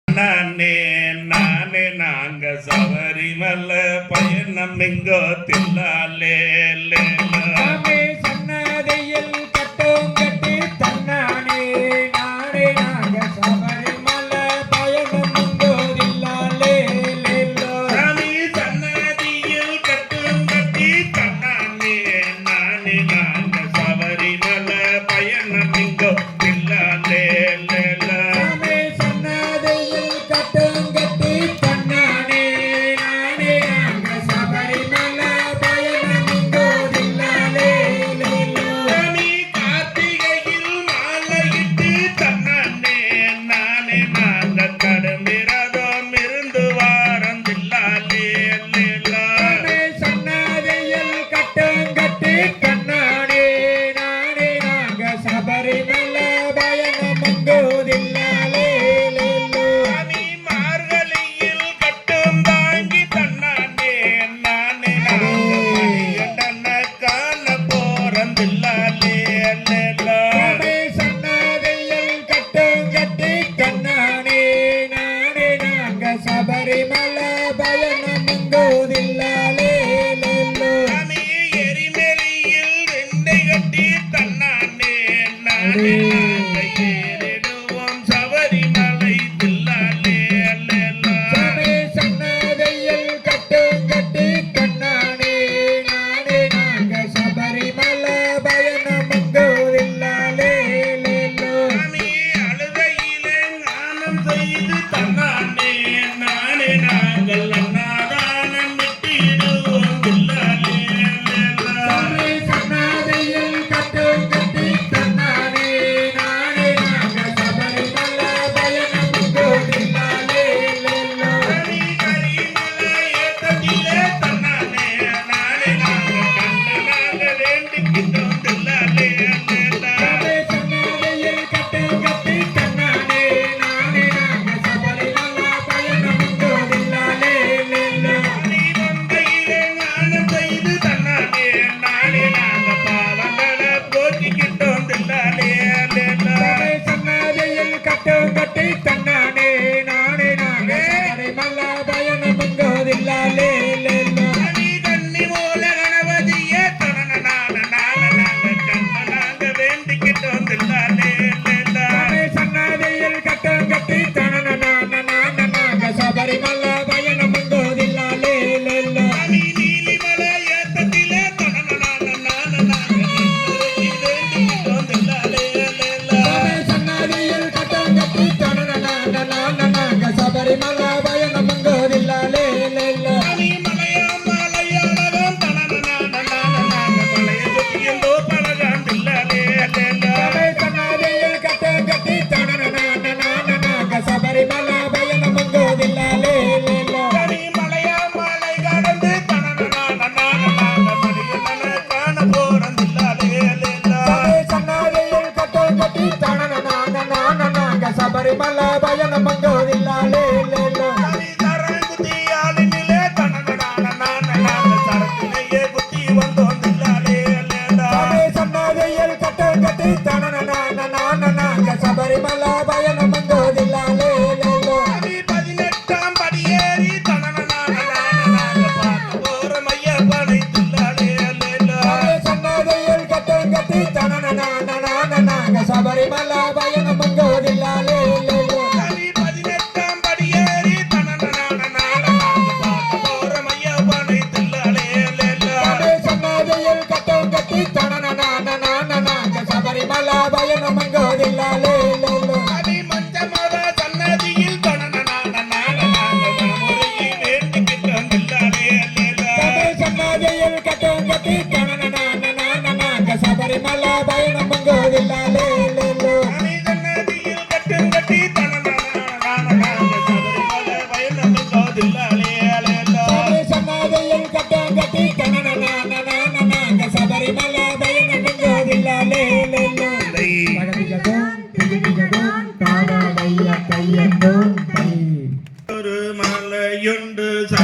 நானே நானே நாங்க சபரிமலை பயணம் எங்கோ தில்லாலே சன்னதையில் கட்டும் கட்டி தன்னானே நானே நாங்க சபரிமலை பயணம் எங்கோ தில்லாலே சாமி சன்னதியில் கட்டும் கட்டி தன்னானே நானே நாங்க சபரிமலை பயணம் எங்கோ தில்லாலே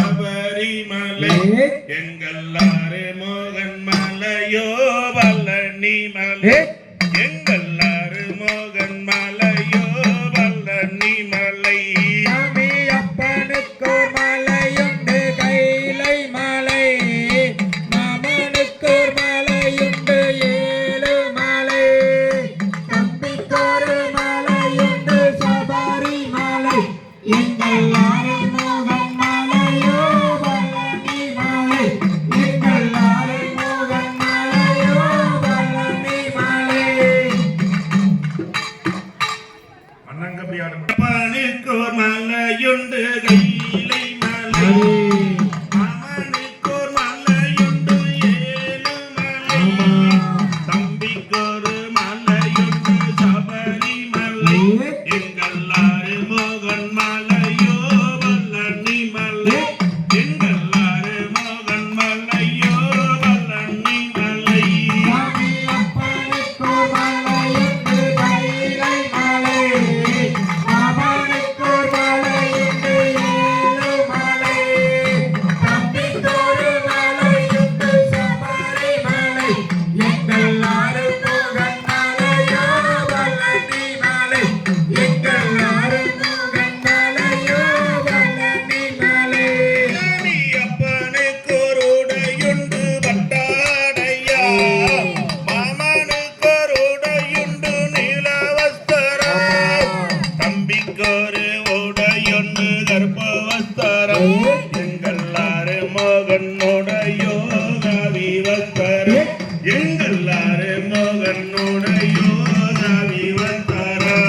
சபரிமலை எங்கல்லாரே மோகன் மலையோ வல்லனி மலை எங்கல்லாரு மோகன் மலையோ வல்லனி மலை மாமனுக்கோர் மலையுண்டு கையிலை மலை மாமனுக்கோர் மலையுண்டு ஏழு மலை தம்பிக்கொரு மலையுண்டு சபரிமலை எங்கள் ஆறுமுகன் மலையோ வல்லணி மலை எங்கள் ஆறுமுகன் மலையோ வல்லணி மலை அப்பனுக்கொருடையுண்டு பட்டாடையா மாமனுக்கொருடையுண்டு நீலவஸ்தரம் தம்பிக்கொரு உடையுண்டு கர்ப்பவஸ்தரம் எங்கள் ஆறுமுகனுடையோ கவிவஸ்தரம் எங்கள் ஆறுமுகனுடையோ கவிவஸ்தரம்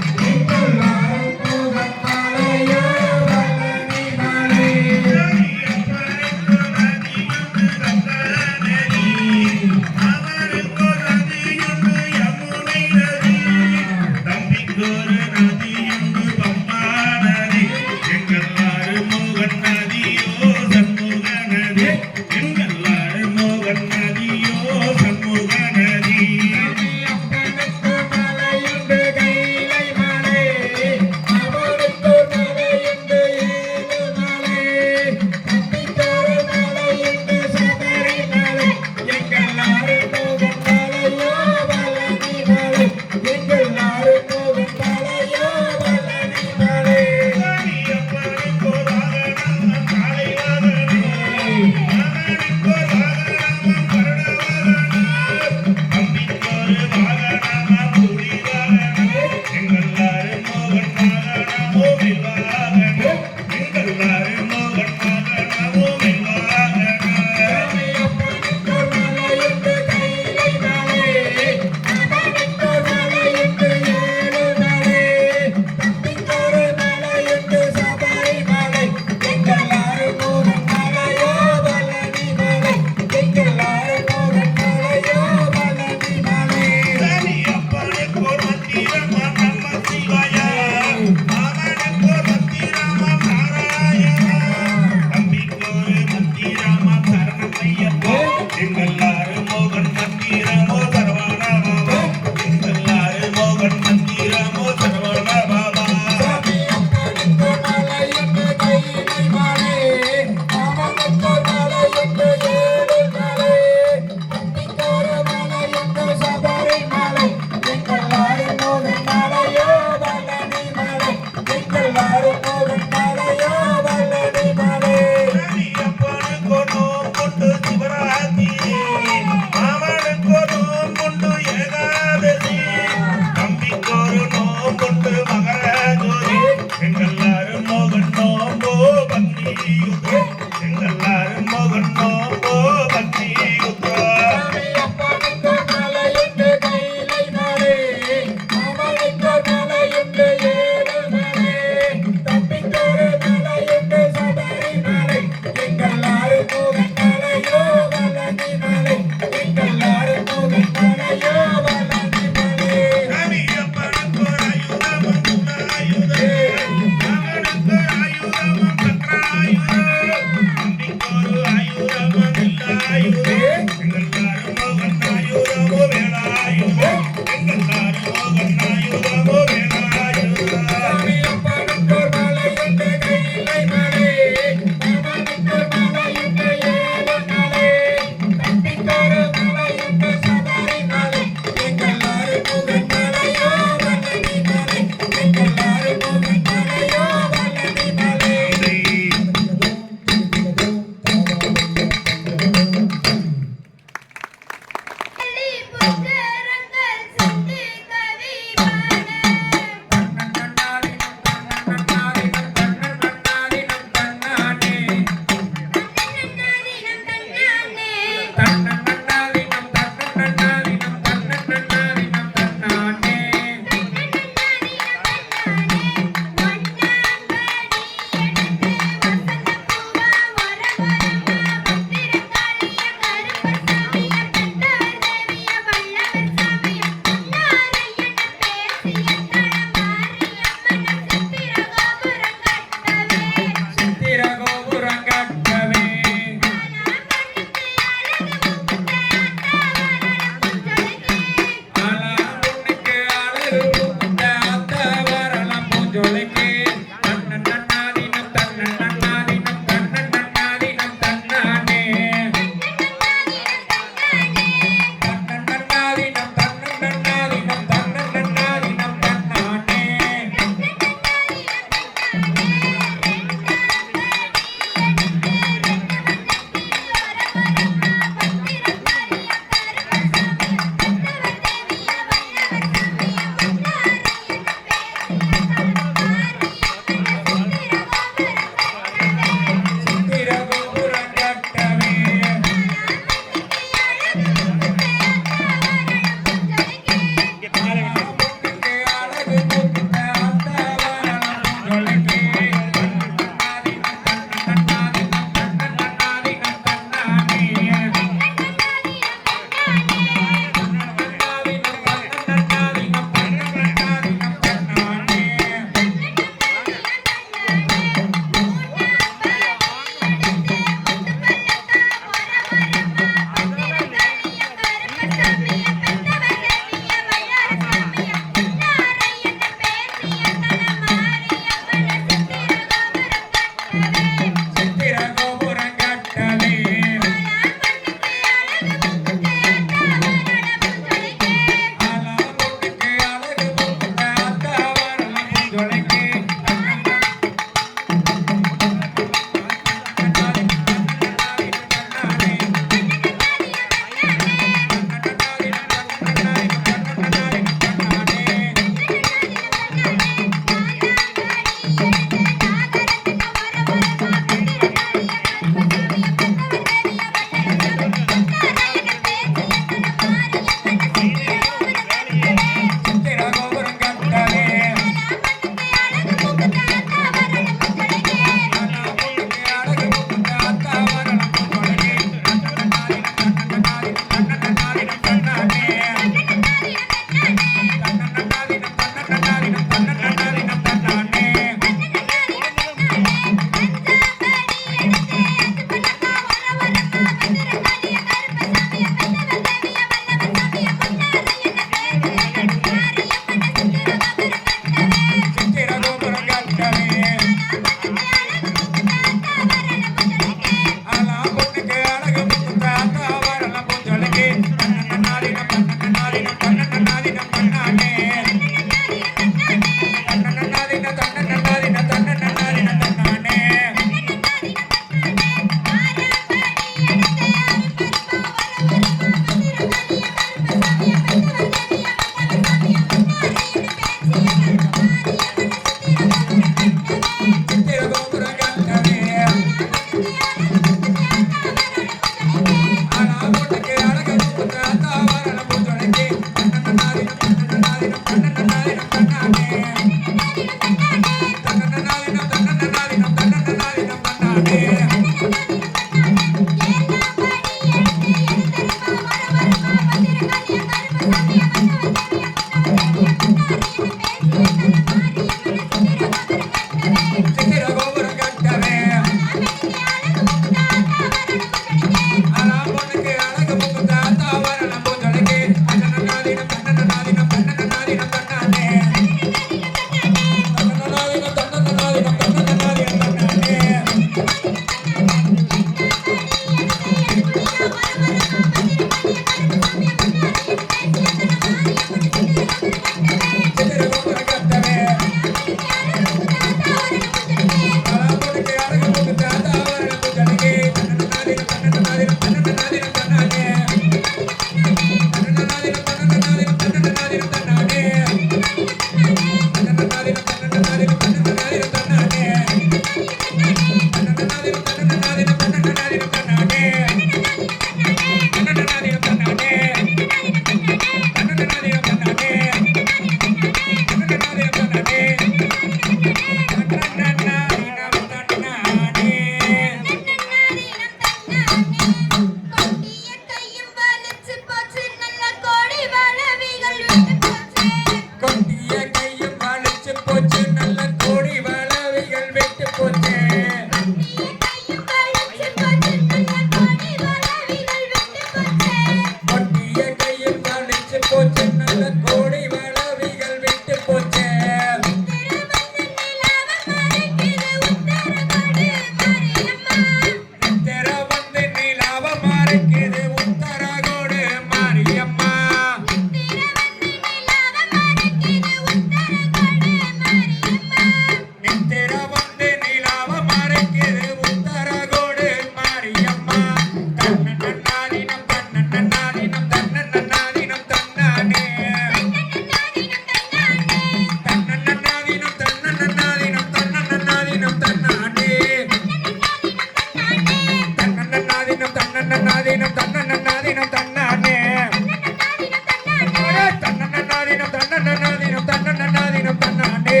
தன்னன்னாதினம் தன்னன்னாதினம் தன்னானே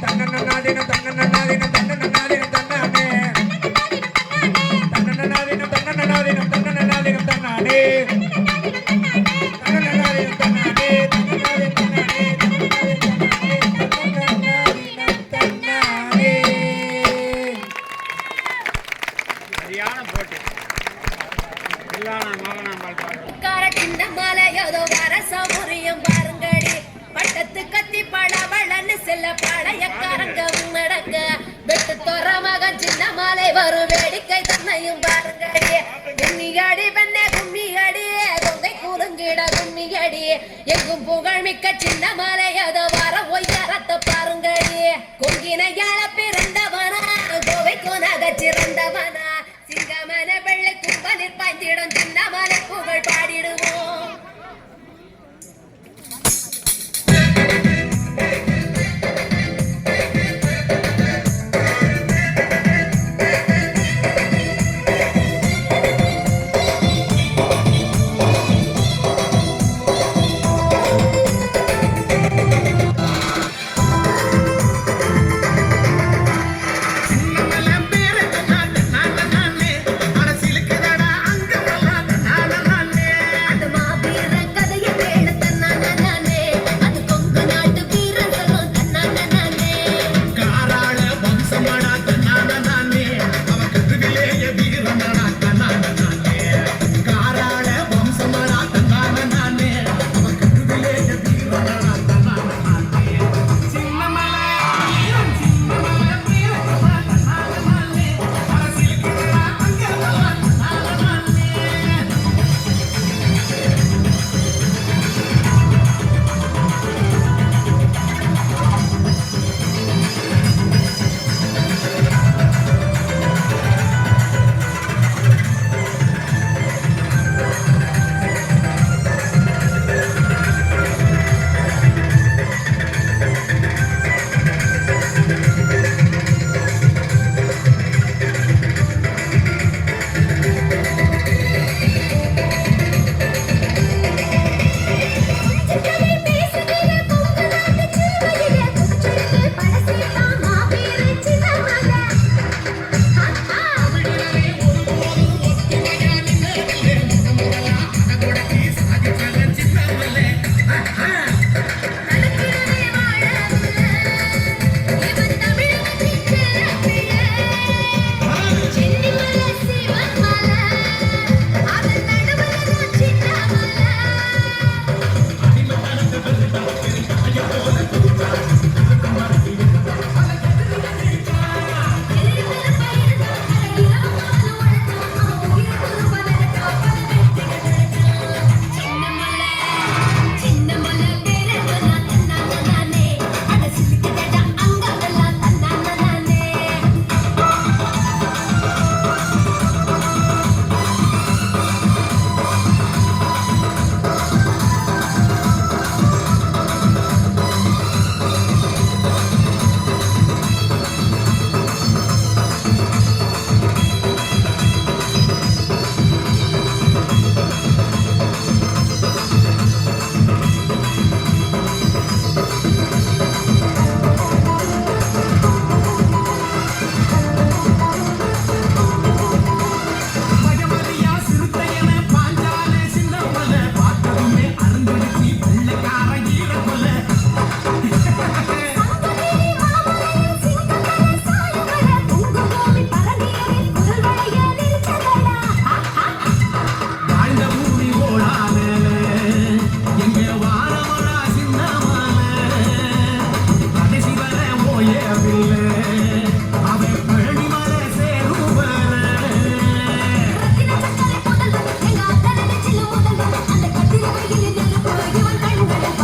தன்னன்னாதினம் தன்னன்னாதினம் தன்னன்னாதினம் தன்னானே தன்னன்னாதினம் தன்னன்னாதினம் தன்னன்னாதினம் தன்னானே தன்னன்னாதினம் தன்னானே தன்னன்னாதினம் தன்னானே சரியான போட்டி காரட்டிந்த மலையோதோ வரச முறியும் பாருங்கடி பட்டத்து கத்தி பழவளன்னு செல்ல பழையக்காரங்க நடக்க வெட்டு தொற மகன் சின்ன மலை வரும் வேடிக்கை தன்னையும் பாருங்கடி கும்மியடி பெண்ணே கும்மியடி கொங்கை கூறுங்கிட கும்மியடி எங்கும் புகழ்மிக்க சின்ன மலையோதோ வர ஒய்யாரத்தை பாருங்கடி கொங்கின எழ பிறந்தவனா கோவை கோனாக சிறந்தவனா சிங்கமன வெள்ளை கும்பலில் பாய்ந்திடும் சின்னமலை புகழ் பாடிடுவோம் அந்த கட்டில கையில் நெருப்பு இவன் கண்களில்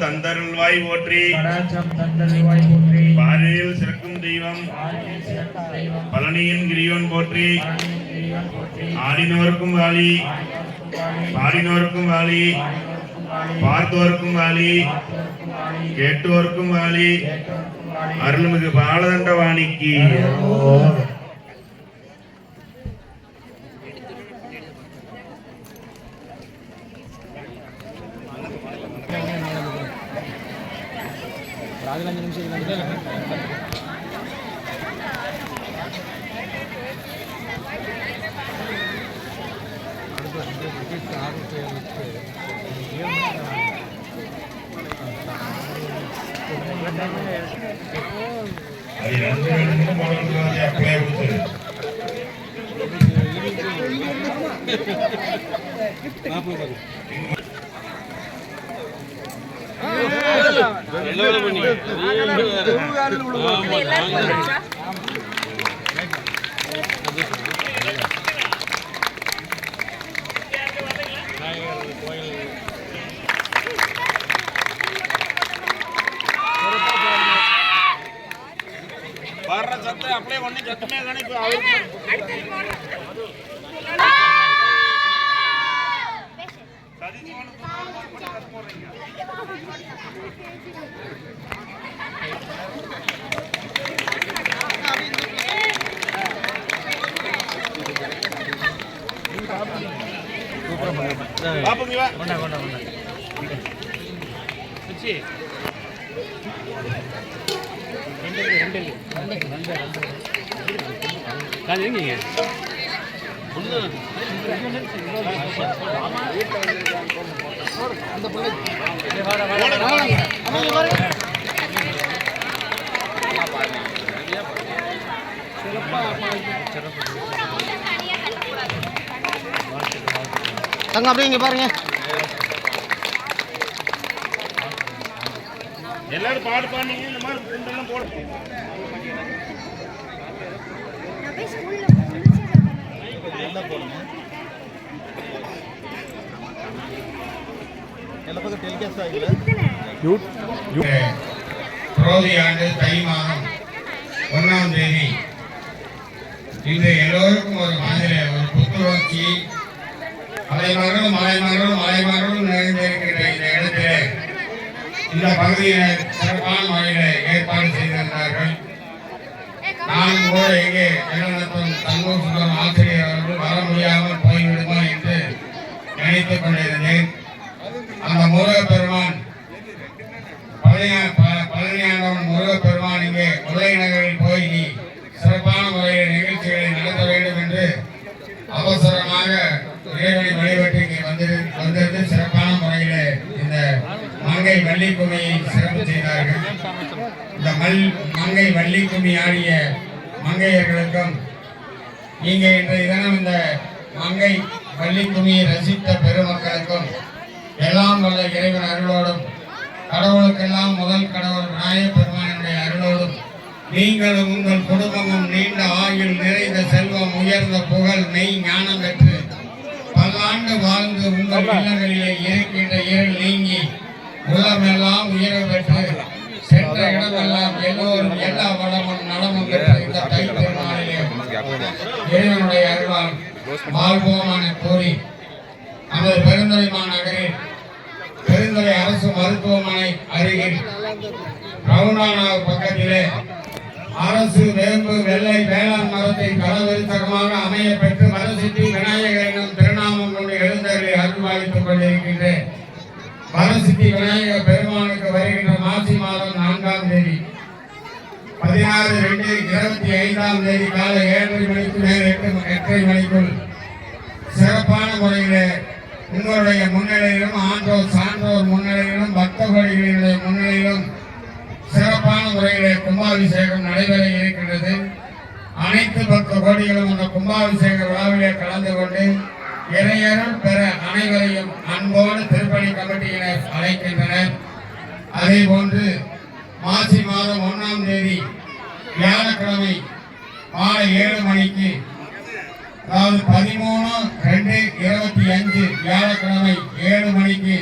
தந்தருள்வாய் போற்றி கடாட்சம் தந்தருள்வாய் போற்றி பாரியில் சிறக்கும் தெய்வம் ஆதியில் சிறக்கும் தெய்வம் பழனியின் கிரியோன் போற்றி பழனியின் கிரிவன் போற்றி ஆடினோருக்கும் வாழி பாடினோருக்கும் வாழி பார்த்தோருக்கும் வாழி கேட்டோருக்கும் வாழி அருள்மிகு பாலதண்டவாணிக்கு அது 2 நிமிஷம் போடுறது அப்படியே கொடுத்துரு. வர்ற சத்தம் அப்படியே ஒண்ணு சத்தமே கணிப்பு பாப்புங்க தங்க அப்படியே இங்க பாருங்க. எல்லாரும் பாடு பாடுனீங்க இந்த மாதிரி குண்டெல்லாம் போட புரோதி ஆண்டு தை மாதம் 1ஆம் தேதி இன்று எல்லோருக்கும் ஒரு மாதிரி ஒரு புத்துணர்ச்சி மலைமகளும் நிறைந்திருக்கின்ற இந்த இடத்திலே இந்த பகுதியினர் சிறப்பான முறையில் ஏற்பாடு செய்திருந்தார்கள். நான் கூட இங்கே நிலநடுக்கம் தங்கூர் சுந்தரம் ஆசிரியர் அவர்கள் வர முடியாமல் போய்விடுமா என்று நினைத்துக் கொண்டிருந்தேன். அந்த முருகப்பெருமான் பழனியாண்டவன் முருகப்பெருமான் இங்கே முதலை நகரில் போய் நீ சிறப்பான முறையில் நிகழ்ச்சிகளை நடத்த வேண்டும் என்று அவசரமாக இறைவனை வழிபட்டு இங்கே வந்திருந்து சிறப்பான முறையில் இந்த மங்கை வள்ளி கும்மியை சிறப்பு செய்தார்கள். இந்த மங்கை வள்ளி கும்மி ஆடிய மங்கையர்களுக்கும் இங்கே இன்றைய தினம் இந்த மங்கை வள்ளி கும்மியை ரசித்த பெருமக்களுக்கும் எல்லாம் வல்ல இறைவன் அருளோடும் கடவுளுக்கெல்லாம் முதல் கடவுள் விநாயகப் பெருமானுடைய அருளோடும் நீங்களும் உங்கள் குடும்பமும் நீண்ட ஆயுள் நிறைந்த செல்வம் உயர்ந்த புகழ் மெய் ஞானம் பெற்று பல்லாண்டு வாழ்ந்து உங்கள் இல்லங்களிலே இருக்கின்ற இருள் நீங்கி உள்ளமெல்லாம் உயர்வு பெற்று சென்ற இடமெல்லாம் எல்லோரும் எல்லா வளமும் நலமும் பெற்று இந்த தை திருநாளிலே இறைவனுடைய அருளால் வாழ்வோமான கூறி நமது பெருந்துறை மாநகரில் பெருந்துறை அரசு மருத்துவமனை அருகில் ரவுண்டானார் பக்கத்திலே அரசு வேம்பு வெள்ளை வேளாண் மரத்தின் கலவரிசகமாக அமைய பெற்று வரசித்தி விநாயகர் எனும் திருநாமம் கொண்டு எழுந்தருளை அருள்வாளித்துக் கொண்டிருக்கின்றேன். வரசித்தி விநாயகர் பெருமானுக்கு வருகின்ற மாசி மாதம் 4ஆம் தேதி 16/2/25ஆம் தேதி காலை 7:30 மணிக்கு மேல் 8:30 மணிக்குள் சிறப்பான முறையில் உங்களுடைய முன்னிலையிலும் ஆன்றோர் சான்றோர் முன்னிலையிலும் பக்த கோடிகளினுடைய முன்னிலையிலும் சிறப்பான முறையிலே கும்பாபிஷேகம் நடைபெற இருக்கின்றது. அனைத்து பக்த கோடிகளும் அந்த கும்பாபிஷேக விழாவிலே கலந்து கொண்டு இறையருள் பெற அனைவரையும் அன்போடு திருப்பணி கமிட்டியினர் அழைக்கின்றனர். அதே போன்று மாசி மாதம் 1ஆம் தேதி வியாழக்கிழமை மாலை 7 மணிக்கு அதாவது 13/2/25 வியாழக்கிழமை 7 மணிக்கு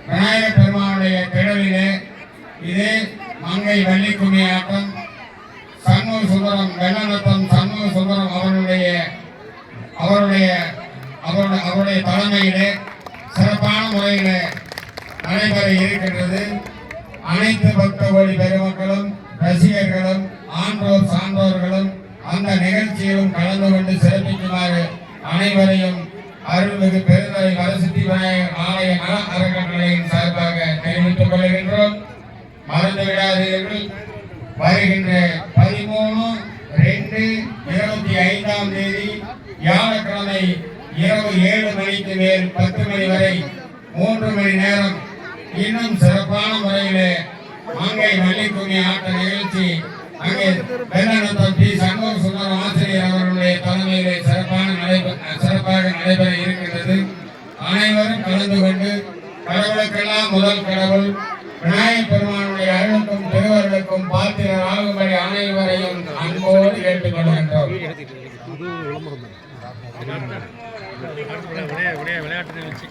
விநாயகர் பெருமான் மங்கை வள்ளிக்கும்மி ஆட்டம் சண்முக சுந்தரம் வெள்ளநத்தம் சண்முக சுந்தரம் அவருடைய தலைமையிலே சிறப்பான முறையிலே நடைபெற இருக்கின்றது. அனைத்து பக்த கோடி பெருமக்களும் ரசிகர்களும் ஆன்றோர் சான்றோர்களும் அந்த நிகழ்ச்சியிலும் கலந்து கொண்டு சிறப்பிக்குமாறு அனைவரையும் அருள்மிகு பெருந்தலை வரசித்தி விநாயகர் ஆலய நல அறக்கட்டளையின் சார்பாக தெரிவித்துக் கொள்கின்றோம். மறந்து விடாதீர்கள். வருகின்ற 13/2/25 வியாழக்கிழமை இரவு 7 மணிக்கு மேல் 10 மணி வரை 3 மணி நேரம் இன்னும் சிறப்பான முறையிலே மங்கை வள்ளிக்கும்மி ஆட்ட நிகழ்ச்சி அங்கே வெள்ளநத்தம் டி. சண்முக சுந்தரம் ஆசிரியர் அவர்களுடைய தலைமையிலே சிறப்பாக நடைபெற இருக்கின்றது. அனைவரும் கலந்து கொண்டு கடவுளுக்கெல்லாம் முதல் கடவுள் விநாயகப் பெருமானுடைய அருளுக்கும் திருவருளுக்கும் பாத்திரர் ஆகும்படி அனைவரையும் அன்போடு கேட்டுக்கொள்கின்றோம். விளையாட்டு நிகழ்ச்சி